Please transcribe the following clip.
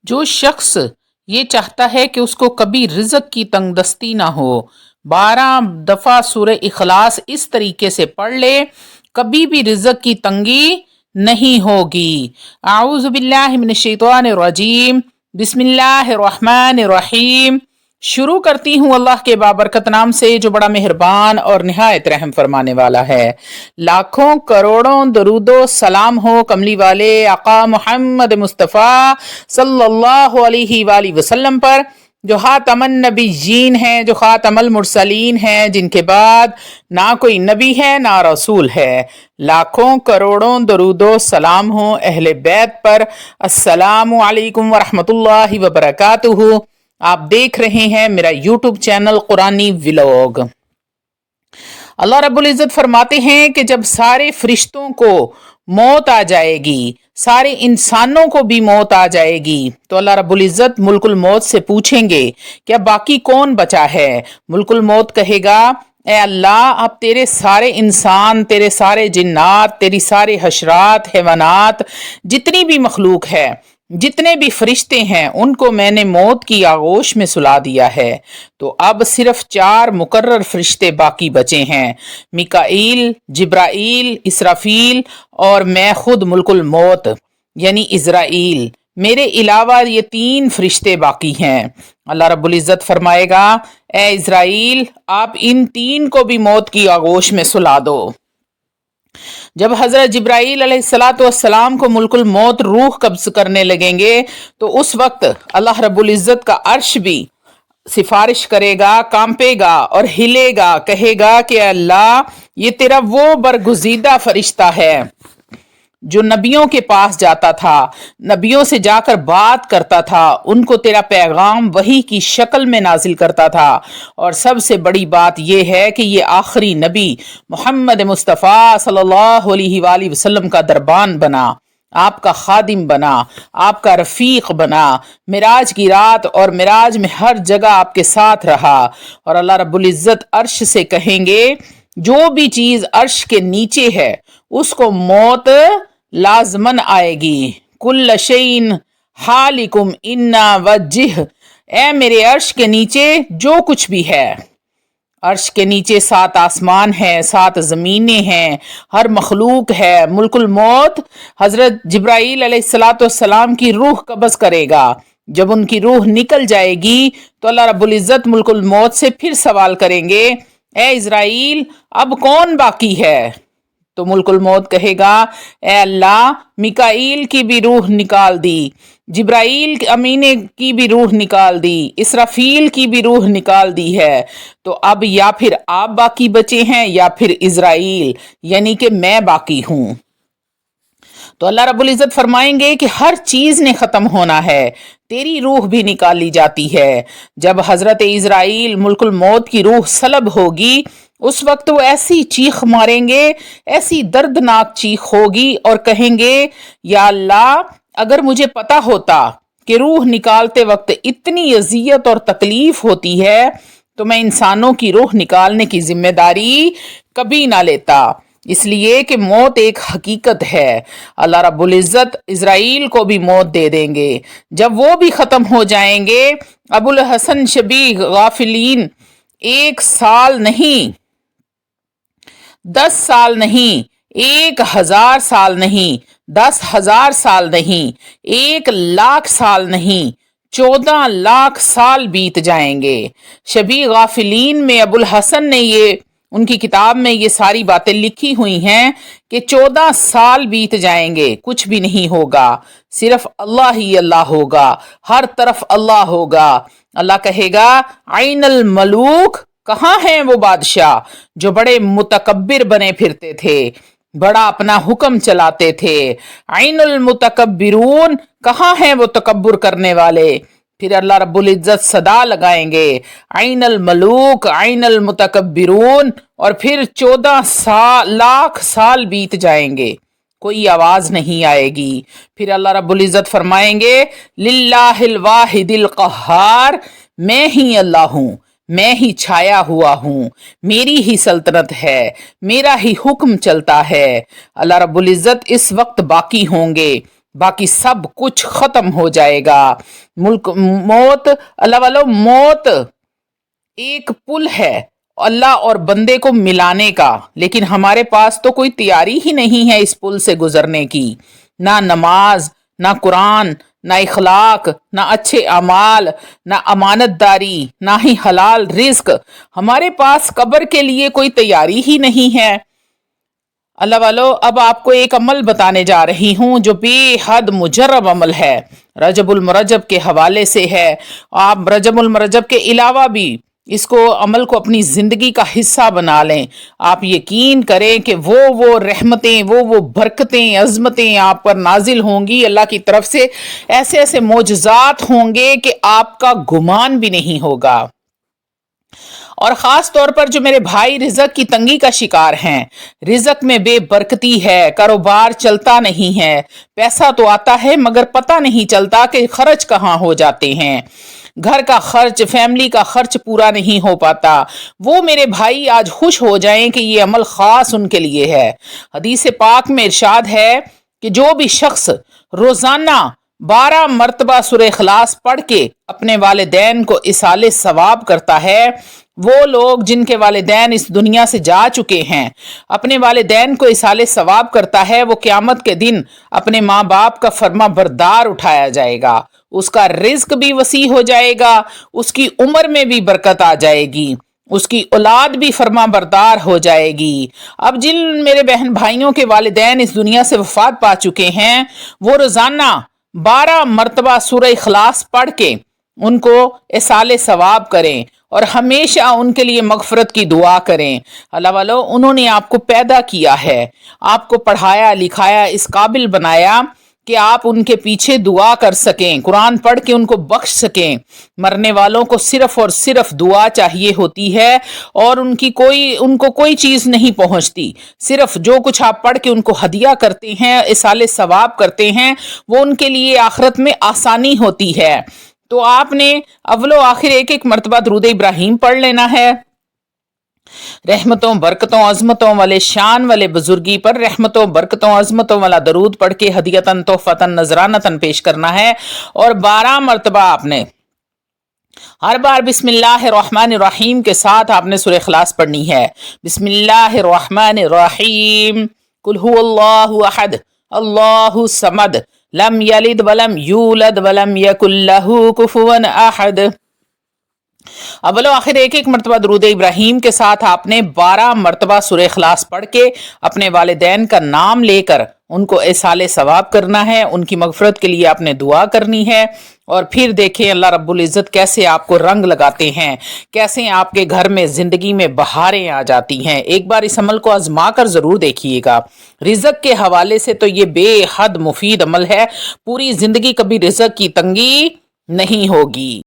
जो शख्स ये चाहता है कि उसको कभी रिज़्क की तंगदस्ती ना हो, 12 दफ़ा सूरह इखलास इस तरीके से पढ़ ले, कभी भी रिज़्क की तंगी नहीं होगी। आऊज़ु बिल्लाहि मिनश शैतानिर रजीम, बिस्मिल्लाहिर रहमानिर रहीम। शुरू करती हूँ अल्लाह के बाबरकत नाम से जो बड़ा मेहरबान और निहायत रहम फरमाने वाला है। लाखों करोड़ों दरूदो सलाम हो कमली वाले आका मोहम्मद मुस्तफ़ा सल्लल्लाहु अलैहि वसल्लम पर, जो खातमन नबीयीन हैं, जो खातमुल मुरसलीन हैं, जिनके बाद ना कोई नबी है ना रसूल है। लाखों करोड़ों दरूदो सलाम हो अहले बैत पर। अस्सलामु अलैकुम वरहमतुल्लाहि वबरकातुहू। आप देख रहे हैं मेरा यूट्यूब चैनल कुरानी व्लॉग। अल्लाह रब्बुल इज़्ज़त फरमाते हैं कि जब सारे फरिश्तों को मौत आ जाएगी, सारे इंसानों को भी मौत आ जाएगी, तो अल्लाह रब्बुल इज़्ज़त मुल्कुल मौत से पूछेंगे क्या बाकी कौन बचा है। मुल्कुल मौत कहेगा, ए अल्लाह, अब तेरे सारे इंसान, तेरे सारे जिन्नात, तेरी सारे हशरात, हैवानात, जितनी भी मखलूक है, जितने भी फरिश्ते हैं, उनको मैंने मौत की आगोश में सुला दिया है। तो अब सिर्फ 4 मुकर्रर फरिश्ते बाकी बचे हैं, मिकाईल, जिब्राईल, इसराफील और मैं खुद मुल्कुल मौत यानी इज़राइल। मेरे अलावा ये 3 फरिश्ते बाकी हैं। अल्लाह रब्बुल इज़्ज़त फरमाएगा, ए इज़राइल, आप इन 3 को भी मौत की आगोश में सुला दो। जब हजरत जिब्राईल अलैहिस्सलाम को मुल्कुल मौत रूह कब्ज करने लगेंगे, तो उस वक्त अल्लाह रब्बुल इज़्ज़त का अर्श भी सिफारिश करेगा, कांपेगा और हिलेगा, कहेगा कि अल्लाह, ये तेरा वो बरगुज़ीदा फरिश्ता है जो नबियों के पास जाता था, नबियों से जाकर बात करता था, उनको तेरा पैगाम वही की शक्ल में नाजिल करता था। और सबसे बड़ी बात यह है कि ये आखिरी नबी मोहम्मद मुस्तफ़ा सल्लल्लाहु अलैहि वसल्लम का दरबान बना, आपका खादिम बना, आपका रफ़ीक बना, मिराज की रात और मिराज में हर जगह आपके साथ रहा। और अल्लाह रब्बुल इज़्ज़त अर्श से कहेंगे, जो भी चीज़ अर्श के नीचे है उसको मौत लाजमन आएगी। कुल्ल शैइन हालिकुम इन्ना वज्ह, ए मेरे अर्श के नीचे जो कुछ भी है, अर्श के नीचे 7 आसमान है, 7 ज़मीनें हैं, हर मखलूक है। मुल्कुल मौत हज़रत जिब्राईल अलैहिस्सलाम की रूह कब्ज़ करेगा। जब उनकी रूह निकल जाएगी तो अल्लाह रब्बुल इज़्ज़त मुल्कुल मौत से फिर सवाल करेंगे, ए इज़राइल, अब कौन बाकी है। तो मुल्कुल मौत कहेगा, ए अल्लाह, मिकाईल की भी रूह निकाल दी, जिब्राईल अमीने की भी रूह निकाल दी, इसराफील की भी रूह निकाल दी है। तो अब या फिर आप बाकी बचे हैं या फिर इज़राइल, यानी कि मैं बाकी हूं। तो अल्लाह रब्बुल इज़्ज़त फरमाएंगे कि हर चीज़ ने ख़त्म होना है, तेरी रूह भी निकाल ली जाती है। जब हज़रत इज़राइल मुल्कुल मौत की रूह सलब होगी, उस वक्त वो ऐसी चीख मारेंगे, ऐसी दर्दनाक चीख होगी और कहेंगे, या अल्लाह, अगर मुझे पता होता कि रूह निकालते वक्त इतनी अजियत और तकलीफ होती है तो मैं इंसानों की रूह निकालने की जिम्मेदारी कभी ना लेता। इसलिए कि मौत एक हकीकत है। अल्लाह रब्बुल इज़्ज़त इज़राइल को भी मौत दे देंगे। जब वो भी ख़त्म हो जाएंगे, अबुल हसन शबी गाफिलीन 1 साल नहीं, 10 साल नहीं, 1000 साल नहीं, 10,000 साल नहीं, 1,00,000 साल नहीं, 14 लाख साल बीत जाएंगे। शबी गाफिलीन में अबुल हसन ने ये उनकी किताब में ये सारी बातें लिखी हुई हैं कि 14 साल बीत जाएंगे, कुछ भी नहीं होगा, सिर्फ अल्लाह ही अल्लाह होगा, हर तरफ अल्लाह होगा। अल्लाह कहेगा, आइनल मलूक, कहाँ हैं वो बादशाह जो बड़े मुतकब्बिर बने फिरते थे, बड़ा अपना हुक्म चलाते थे। आइनुल मुतकब्बिरून, कहाँ हैं वो तकब्बुर करने वाले। फिर अल्लाह रब्बुल इज़्ज़त सदा लगाएंगे, आइनल मलूक आइनल मुतकब्बिरून, और फिर 14 लाख साल बीत जाएंगे, कोई आवाज नहीं आएगी। फिर अल्लाह रब्बुल इज़्ज़त फरमाएंगे, लिल्लाहिल वाहिदिल क़ह्हार, मैं ही अल्लाह हूँ, मैं ही छाया हुआ हूँ, मेरी ही सल्तनत है, मेरा ही हुक्म चलता है। अल्लाह रब्बुल इज़्ज़त इस वक्त बाकी होंगे, बाकी सब कुछ खत्म हो जाएगा। मुल्क मौत, अल्लाह वालों, मौत एक पुल है अल्लाह और बंदे को मिलाने का, लेकिन हमारे पास तो कोई तैयारी ही नहीं है इस पुल से गुजरने की। ना नमाज, ना कुरान, ना इखलाक, ना अच्छे अमाल, ना अमानतदारी, ना ही हलाल रिज्क। हमारे पास कब्र के लिए कोई तैयारी ही नहीं है। अल्लाह वालों, अब आपको एक अमल बताने जा रही हूँ जो बेहद मुजर्रब अमल है, रजबुल मुरज्जब के हवाले से है। आप रजबुल मुरज्जब के अलावा भी इसको अमल को अपनी ज़िंदगी का हिस्सा बना लें। आप यकीन करें कि वो रहमतें, वो बरकतें, अज़मतें आप पर नाजिल होंगी अल्लाह की तरफ से। ऐसे ऐसे मोजज़ात होंगे कि आपका गुमान भी नहीं होगा। और ख़ास तौर पर जो मेरे भाई रिज़्क की तंगी का शिकार हैं, रिज़्क में बेबरकती है, कारोबार चलता नहीं है, पैसा तो आता है मगर पता नहीं चलता कि खर्च कहाँ हो जाते हैं, घर का खर्च, फैमिली का खर्च पूरा नहीं हो पाता, वो मेरे भाई आज खुश हो जाएं कि ये अमल ख़ास उनके लिए है। हदीस पाक में इरशाद है कि जो भी शख्स रोज़ाना 12 मरतबा सूरह इखलास पढ़ के अपने वालिदैन को इसाले सवाब करता है, वो लोग जिनके वालिदैन इस दुनिया से जा चुके हैं, अपने वालिदैन को इसाले सवाब करता है, वो क़यामत के दिन अपने माँ बाप का फर्मा बरदार उठाया जाएगा, उसका रिज्क भी वसी हो जाएगा, उसकी उम्र में भी बरकत आ जाएगी, उसकी औलाद भी फर्मा बरदार हो जाएगी। अब जिन मेरे बहन भाइयों के वालिदैन इस दुनिया से वफात पा चुके हैं, वो रोज़ाना 12 मरतबा सूरह इखलास पढ़ के उनको इसाले सवाब करें और हमेशा उनके लिए मगफरत की दुआ करें। अल्लाह वालों, उन्होंने आपको पैदा किया है, आपको पढ़ाया लिखाया, इस काबिल बनाया कि आप उनके पीछे दुआ कर सकें, कुरान पढ़ के उनको बख्श सकें। मरने वालों को सिर्फ और सिर्फ दुआ चाहिए होती है और उनको कोई चीज़ नहीं पहुंचती। सिर्फ जो कुछ आप पढ़ के उनको हदिया करते हैं, इसाले सवाब करते हैं, वो उनके लिए आखिरत में आसानी होती है। तो आपने अव्वलो आखिर एक एक मरतबा दरूद इब्राहिम पढ़ लेना है। रहमतों, बरकतों, अजमतों वाले शान वाले बुजुर्गी पर रहमतों, बरकतों, अजमतों वाला दरूद पढ़ के हदियतन, तोहफतन, नजरानतन पेश करना है। और 12 मरतबा आपने हर बार बिस्मिल्लाहिर्रहमानिर्रहीम के साथ आपने सूरह इखलास पढ़नी है। बिस्मिल्लाहिर्रहमानिर्रहीम, कुल हुवल्लाहु अहद, अल्लाहु समद, लम यलिद वलम यूलद वलम यकुल लहू कुफुवन अहद। अव्वलो आखिर एक एक मरतबा दरूद इब्राहिम के साथ आपने 12 मरतबा सूरह इखलास पढ़ के अपने वालिदैन का नाम लेकर उनको इसाले सवाब करना है, उनकी मगफरत के लिए आपने दुआ करनी है। और फिर देखें अल्लाह रब्बुल इज़्ज़त कैसे आपको रंग लगाते हैं, कैसे आपके घर में ज़िंदगी में बहारें आ जाती हैं। एक बार इस अमल को आजमा कर ज़रूर देखिएगा। रिज़्क के हवाले से तो ये बेहद मुफीद अमल है, पूरी ज़िंदगी कभी रिज़्क की तंगी नहीं होगी।